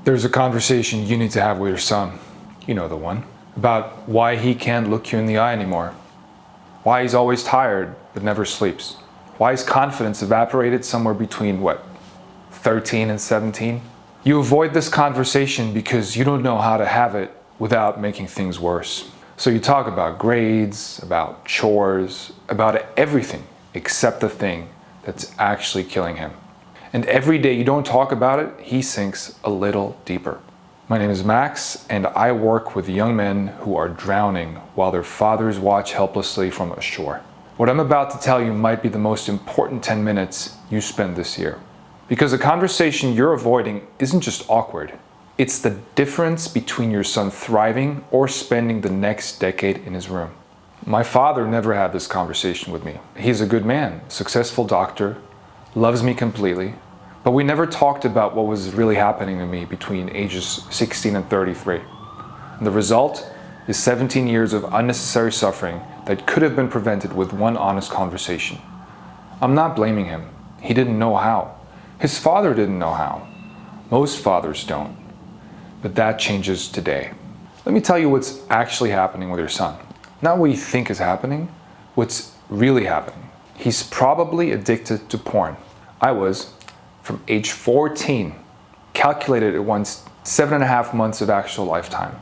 There's a conversation you need to have with your son, you know the one, about why he can't look you in the eye anymore, why he's always tired but never sleeps, why his confidence evaporated somewhere between, 13 and 17? You avoid this conversation because you don't know how to have it without making things worse. So you talk about grades, about chores, about everything except the thing that's actually killing him. And every day you don't talk about it, he sinks a little deeper. My name is Max, and I work with young men who are drowning while their fathers watch helplessly from ashore. What I'm about to tell you might be the most important 10 minutes you spend this year. Because the conversation you're avoiding isn't just awkward. It's the difference between your son thriving or spending the next decade in his room. My father never had this conversation with me. He's a good man, successful doctor, loves me completely, but we never talked about what was really happening to me between ages 16 and 33. And the result is 17 years of unnecessary suffering that could have been prevented with one honest conversation. I'm not blaming him. He didn't know how. His father didn't know how. Most fathers don't. But that changes today. Let me tell you what's actually happening with your son. Not what you think is happening, what's really happening. He's probably addicted to porn. I was, from age 14, calculated at once 7.5 months of actual lifetime.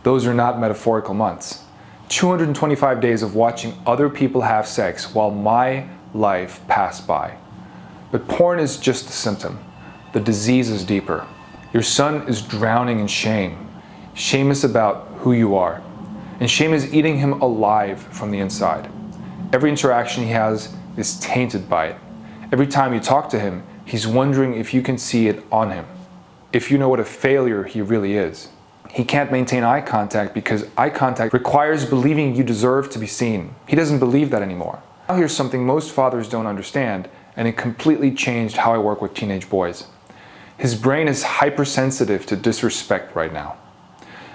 Those are not metaphorical months. 225 days of watching other people have sex while my life passed by. But porn is just a symptom. The disease is deeper. Your son is drowning in shame. Shame is about who you are. And shame is eating him alive from the inside. Every interaction he has is tainted by it. Every time you talk to him, he's wondering if you can see it on him. If you know what a failure he really is. He can't maintain eye contact because eye contact requires believing you deserve to be seen. He doesn't believe that anymore. Now here's something most fathers don't understand, and it completely changed how I work with teenage boys. His brain is hypersensitive to disrespect right now.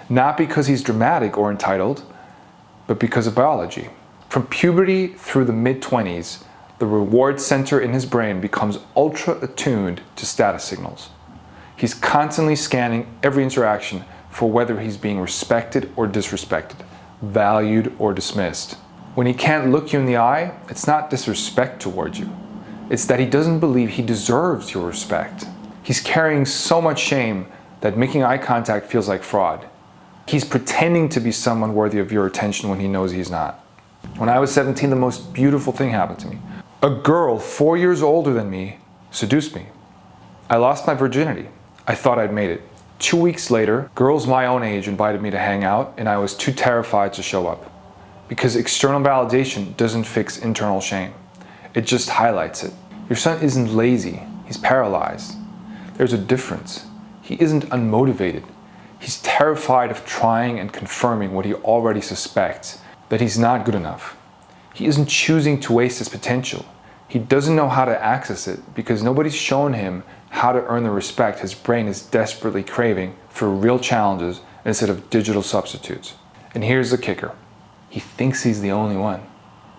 Not because he's dramatic or entitled, but because of biology. From puberty through the mid-20s, the reward center in his brain becomes ultra attuned to status signals. He's constantly scanning every interaction for whether he's being respected or disrespected, valued or dismissed. When he can't look you in the eye, it's not disrespect towards you. It's that he doesn't believe he deserves your respect. He's carrying so much shame that making eye contact feels like fraud. He's pretending to be someone worthy of your attention when he knows he's not. When I was 17, the most beautiful thing happened to me. A girl 4 years older than me seduced me. I lost my virginity. I thought I'd made it. 2 weeks later, girls my own age invited me to hang out, and I was too terrified to show up. Because external validation doesn't fix internal shame. It just highlights it. Your son isn't lazy. He's paralyzed. There's a difference. He isn't unmotivated. He's terrified of trying and confirming what he already suspects, that he's not good enough. He isn't choosing to waste his potential. He doesn't know how to access it because nobody's shown him how to earn the respect his brain is desperately craving for real challenges instead of digital substitutes. And here's the kicker. He thinks he's the only one.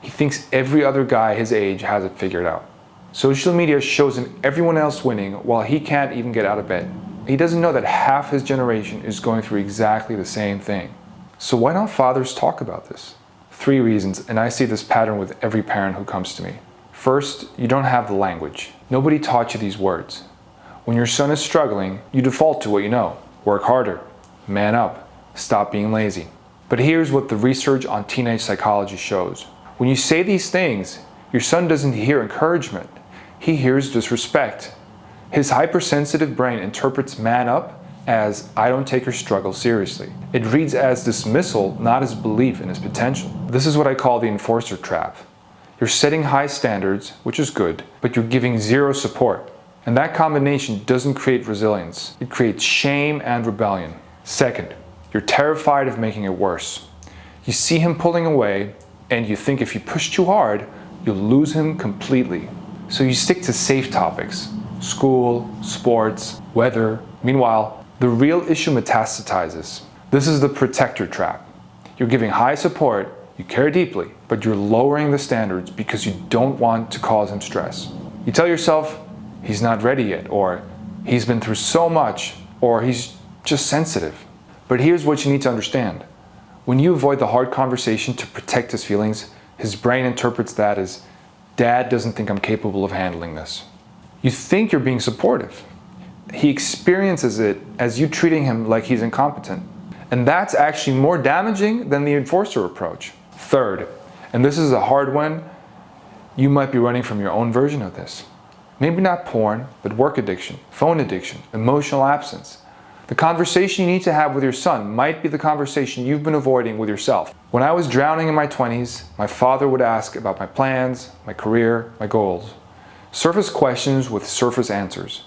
He thinks every other guy his age has it figured out. Social media shows him everyone else winning while he can't even get out of bed. He doesn't know that half his generation is going through exactly the same thing. So why don't fathers talk about this? 3 reasons, and I see this pattern with every parent who comes to me. First, you don't have the language. Nobody taught you these words. When your son is struggling, you default to what you know. Work harder, man up, stop being lazy. But here's what the research on teenage psychology shows. When you say these things, your son doesn't hear encouragement. He hears disrespect. His hypersensitive brain interprets man up as I don't take your struggle seriously. It reads as dismissal, not as belief in his potential. This is what I call the enforcer trap. You're setting high standards, which is good, but you're giving zero support. And that combination doesn't create resilience. It creates shame and rebellion. Second, you're terrified of making it worse. You see him pulling away, and you think if you push too hard, you'll lose him completely. So you stick to safe topics. School, sports, weather. Meanwhile, the real issue metastasizes. This is the protector trap. You're giving high support, you care deeply, but you're lowering the standards because you don't want to cause him stress. You tell yourself, he's not ready yet, or he's been through so much, or he's just sensitive. But here's what you need to understand. When you avoid the hard conversation to protect his feelings, his brain interprets that as, Dad doesn't think I'm capable of handling this. You think you're being supportive. He experiences it as you treating him like he's incompetent. And that's actually more damaging than the enforcer approach. Third, and this is a hard one, you might be running from your own version of this. Maybe not porn, but work addiction, phone addiction, emotional absence. The conversation you need to have with your son might be the conversation you've been avoiding with yourself. When I was drowning in my 20s, my father would ask about my plans, my career, my goals. Surface questions with surface answers.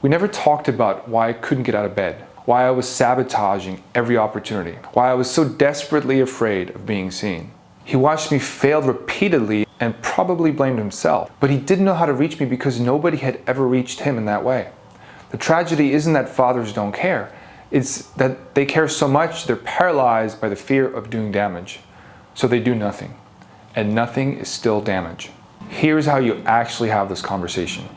We never talked about why I couldn't get out of bed, why I was sabotaging every opportunity, why I was so desperately afraid of being seen. He watched me fail repeatedly and probably blamed himself, but he didn't know how to reach me because nobody had ever reached him in that way. The tragedy isn't that fathers don't care, it's that they care so much they're paralyzed by the fear of doing damage. So they do nothing, and nothing is still damage. Here's how you actually have this conversation.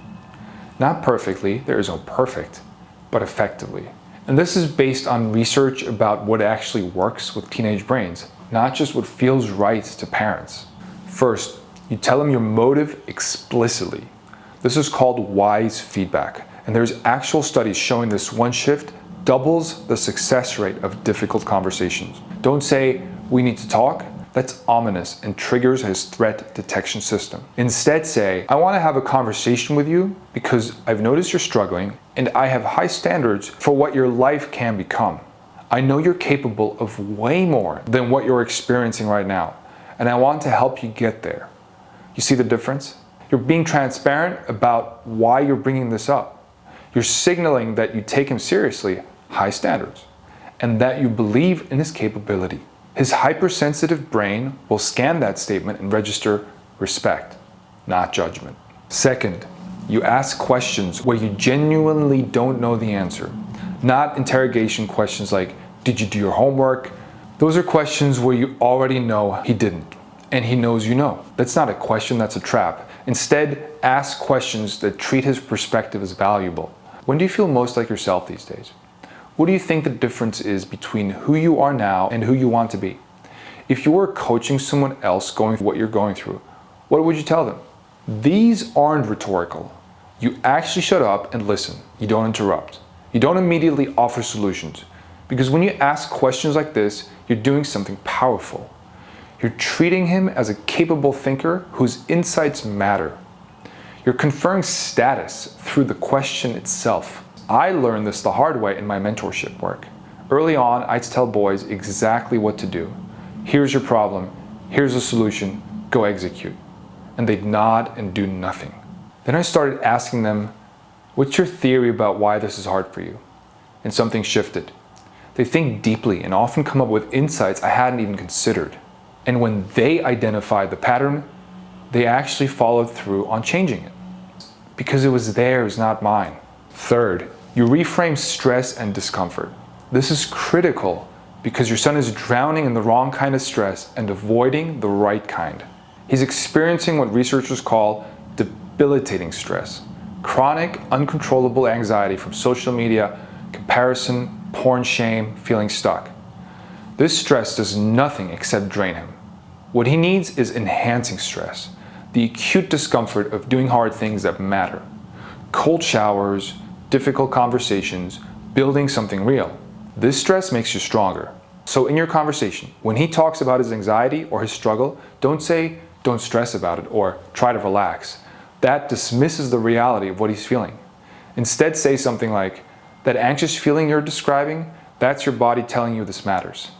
Not perfectly, there is no perfect, but effectively. And this is based on research about what actually works with teenage brains, not just what feels right to parents. First, you tell them your motive explicitly. This is called wise feedback, and there's actual studies showing this one shift doubles the success rate of difficult conversations. Don't say, we need to talk. That's ominous and triggers his threat detection system. Instead say, I want to have a conversation with you because I've noticed you're struggling and I have high standards for what your life can become. I know you're capable of way more than what you're experiencing right now, and I want to help you get there. You see the difference? You're being transparent about why you're bringing this up. You're signaling that you take him seriously, high standards, and that you believe in his capability. His hypersensitive brain will scan that statement and register respect, not judgment. Second, you ask questions where you genuinely don't know the answer, not interrogation questions like, did you do your homework? Those are questions where you already know he didn't, and he knows you know. That's not a question, that's a trap. Instead, ask questions that treat his perspective as valuable. When do you feel most like yourself these days? What do you think the difference is between who you are now and who you want to be? If you were coaching someone else going through what you're going through, what would you tell them? These aren't rhetorical. You actually shut up and listen. You don't interrupt. You don't immediately offer solutions. Because when you ask questions like this, you're doing something powerful. You're treating him as a capable thinker whose insights matter. You're conferring status through the question itself. I learned this the hard way in my mentorship work. Early on, I'd tell boys exactly what to do. Here's your problem, here's a solution, go execute. And they'd nod and do nothing. Then I started asking them, what's your theory about why this is hard for you? And something shifted. They think deeply and often come up with insights I hadn't even considered. And when they identified the pattern, they actually followed through on changing it. Because it was theirs, not mine. Third, you reframe stress and discomfort. This is critical because your son is drowning in the wrong kind of stress and avoiding the right kind. He's experiencing what researchers call debilitating stress, chronic, uncontrollable anxiety from social media, comparison, porn shame, feeling stuck. This stress does nothing except drain him. What he needs is enhancing stress, the acute discomfort of doing hard things that matter. Cold showers, difficult conversations, building something real. This stress makes you stronger. So in your conversation, when he talks about his anxiety or his struggle, don't say, don't stress about it, or try to relax. That dismisses the reality of what he's feeling. Instead, say something like, that anxious feeling you're describing, that's your body telling you this matters.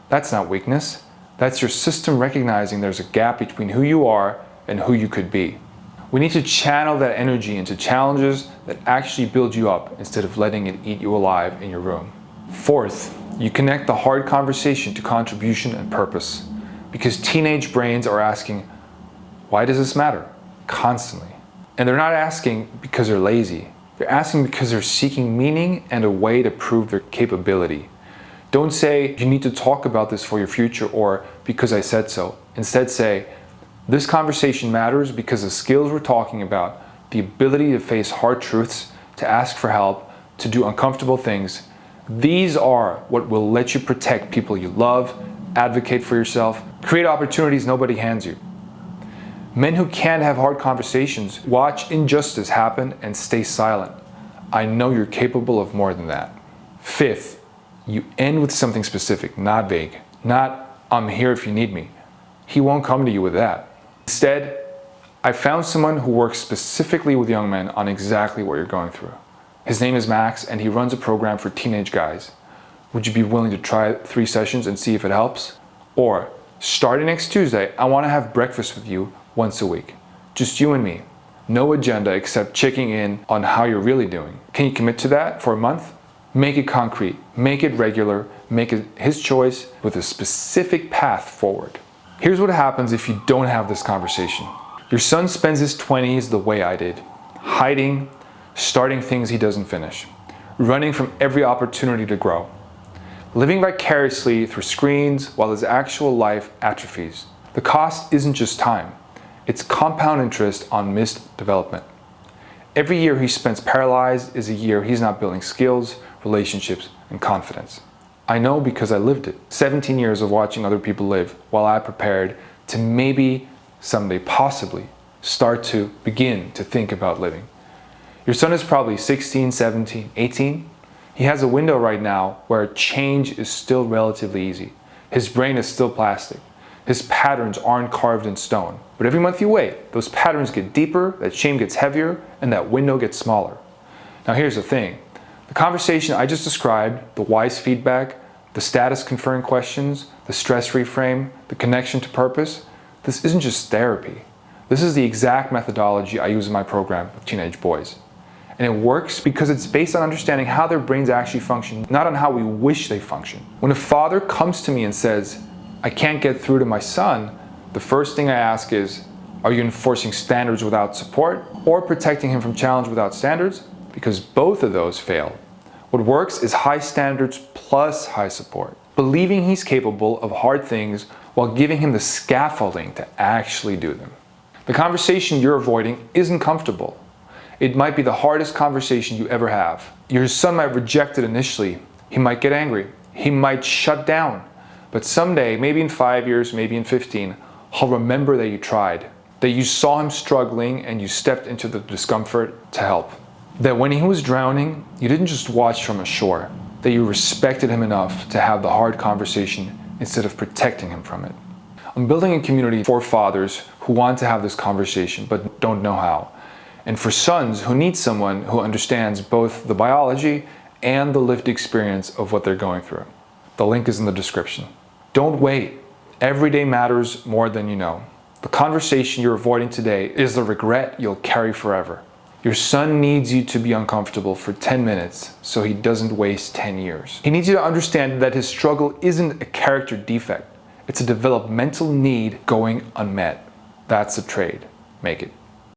That's not weakness. That's your system recognizing there's a gap between who you are and who you could be. We need to channel that energy into challenges that actually build you up instead of letting it eat you alive in your room. Fourth, you connect the hard conversation to contribution and purpose. Because teenage brains are asking, why does this matter? Constantly. And they're not asking because they're lazy. They're asking because they're seeking meaning and a way to prove their capability. Don't say, you need to talk about this for your future, or because I said so. Instead say, this conversation matters because the skills we're talking about, the ability to face hard truths, to ask for help, to do uncomfortable things. These are what will let you protect people you love, advocate for yourself, create opportunities nobody hands you. Men who can't have hard conversations watch injustice happen and stay silent. I know you're capable of more than that. Fifth, you end with something specific, not vague. Not, I'm here if you need me. He won't come to you with that. Instead, I found someone who works specifically with young men on exactly what you're going through. His name is Max, and he runs a program for teenage guys. Would you be willing to try 3 sessions and see if it helps? Or, starting next Tuesday, I want to have breakfast with you once a week. Just you and me. No agenda except checking in on how you're really doing. Can you commit to that for a month? Make it concrete, make it regular, make it his choice with a specific path forward. Here's what happens if you don't have this conversation. Your son spends his 20s the way I did, hiding, starting things he doesn't finish, running from every opportunity to grow, living vicariously through screens while his actual life atrophies. The cost isn't just time, it's compound interest on missed development. Every year he spends paralyzed is a year he's not building skills, relationships, and confidence. I know because I lived it. 17 years of watching other people live while I prepared to maybe someday possibly start to begin to think about living. Your son is probably 16, 17, 18. He has a window right now where change is still relatively easy. His brain is still plastic. His patterns aren't carved in stone. But every month you wait, those patterns get deeper, that shame gets heavier, and that window gets smaller. Now here's the thing. The conversation I just described, the wise feedback, the status conferring questions, the stress reframe, the connection to purpose, this isn't just therapy. This is the exact methodology I use in my program with teenage boys. And it works because it's based on understanding how their brains actually function, not on how we wish they function. When a father comes to me and says, I can't get through to my son, the first thing I ask is, are you enforcing standards without support or protecting him from challenge without standards? Because both of those fail. What works is high standards plus high support. Believing he's capable of hard things while giving him the scaffolding to actually do them. The conversation you're avoiding isn't comfortable. It might be the hardest conversation you ever have. Your son might reject it initially. He might get angry. He might shut down. But someday, maybe in 5 years, maybe in 15, he'll remember that you tried, that you saw him struggling and you stepped into the discomfort to help. That when he was drowning, you didn't just watch from ashore, that you respected him enough to have the hard conversation instead of protecting him from it. I'm building a community for fathers who want to have this conversation but don't know how, and for sons who need someone who understands both the biology and the lived experience of what they're going through. The link is in the description. Don't wait. Every day matters more than you know. The conversation you're avoiding today is the regret you'll carry forever. Your son needs you to be uncomfortable for 10 minutes so he doesn't waste 10 years. He needs you to understand that his struggle isn't a character defect. It's a developmental need going unmet. That's a trade. Make it.